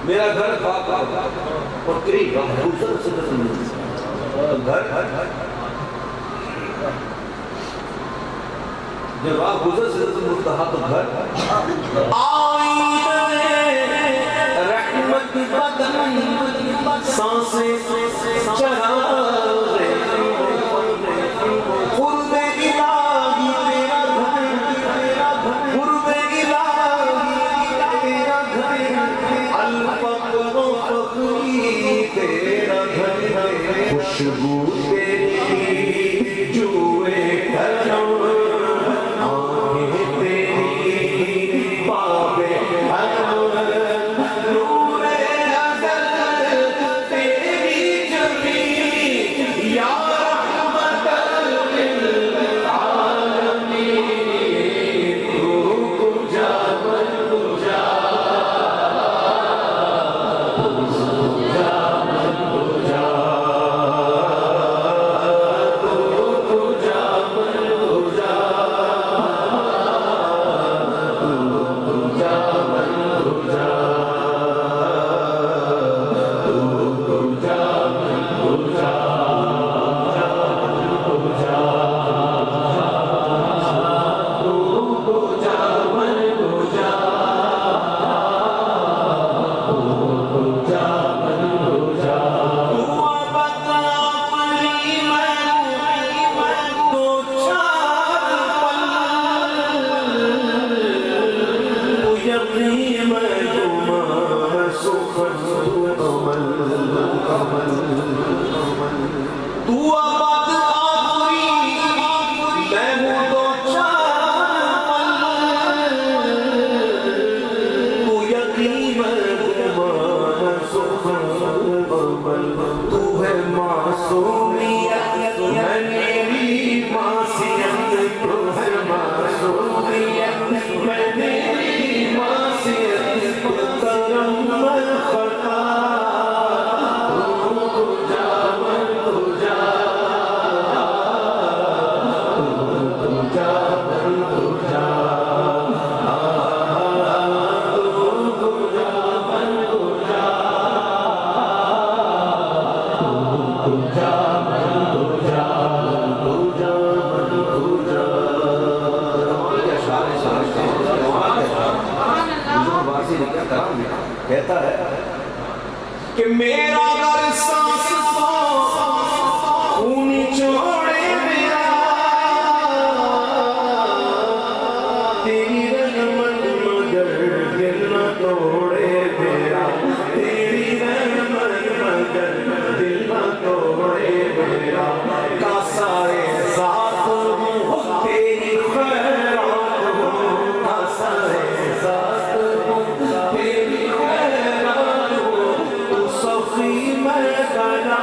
میرا گھر اور تیری گھر جب راہ گزر سے مستحا تو گھر رحمت بدن سانسیں چرا قرب الہی تیرا گھر قرب الہی تیرا گھر الفقر و فقری تیرا گھر خوشبو تیری جوئے کرم کسی نے کیا کرام لکھا، کہتا ہے کہ میرا گھر سانس کو خون چھوڑے میرا، تیری رحمت مگر دل نہ توڑے میرا، تیری رحمت مگر دل نہ توڑے میرا، کا سارے ذات ہوں تیری خیرات ہوں، کا سارے ذات ہوں تیری خیرات ہوں، تو صفی میں گنا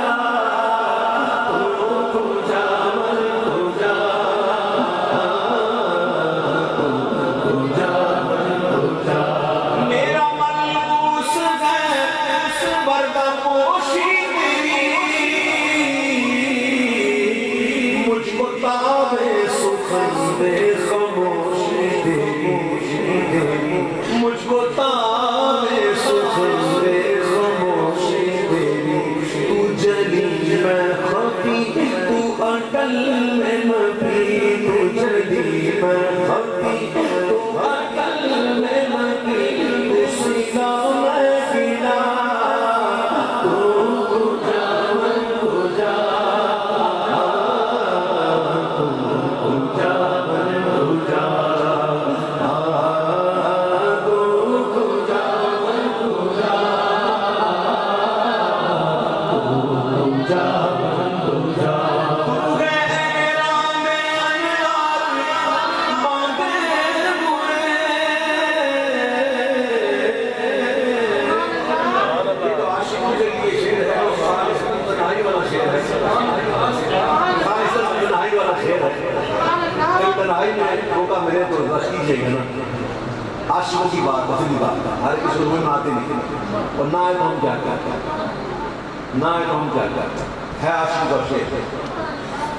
مجھ کو تابے سخندے خاموشی تیری، تو جلی میں خفی تو اٹل میں مبی، تو جلی میں خفی تو اٹل میں مبی، تو سینا میں گنا، تو کجا من کجا، تو کجا من کجا، میرے تو رکھ کیجیے گا نا، عاشقوں کی بات اصلی بات ہر ایک شروع میں آتے نہیں، اور نہ ہے تو ہم کیا کرتے ہیں، نہ ہے تو ہم کیا کرتے ہیں، ہے عاشق کا شعر،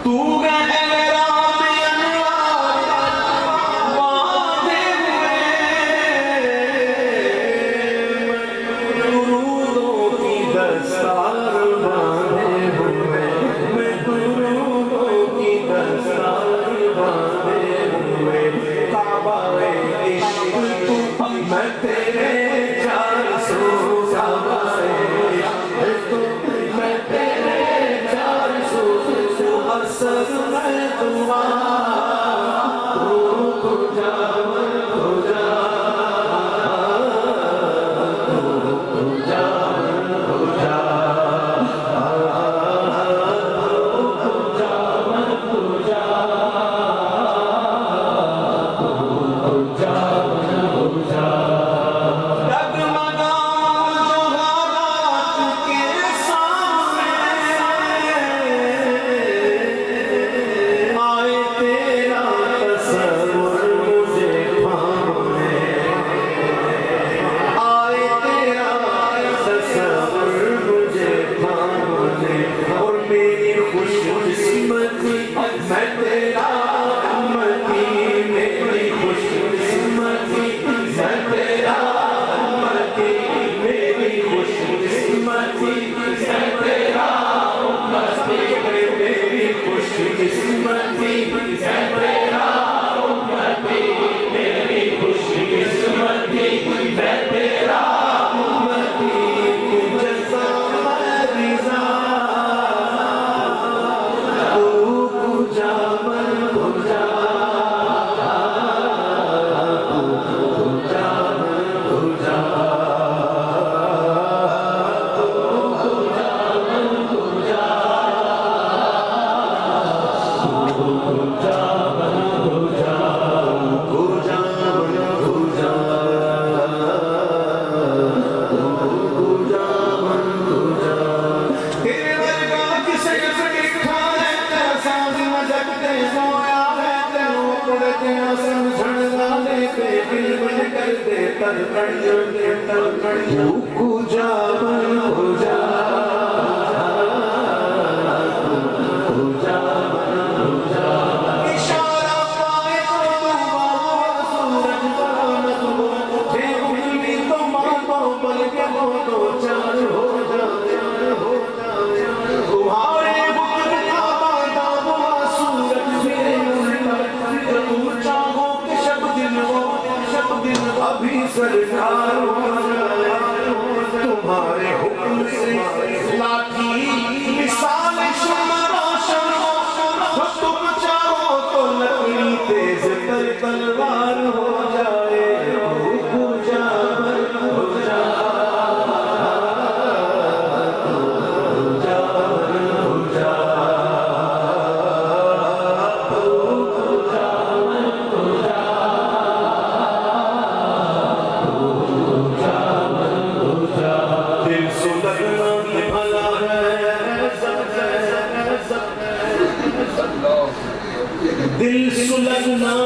تو گئے میرا باندھے ہوئے درودوں کی دستار باندھے ہوئے، میں درودوں کی دستار باندھے ہوئے، کعبہ عشق تو میں تیرے جان سو، کعبہ عشق تو میں تیرے جان سو، تو اثر میں دعا، تو کجا من کجا، تو کجا من کجا، ابھی سرکار تمہارے حکم سے لاٹھی مثال شمع روشن ہو، تم چاہو تو لکڑی تیز تر تلوار ہو جائے، دل سلگنا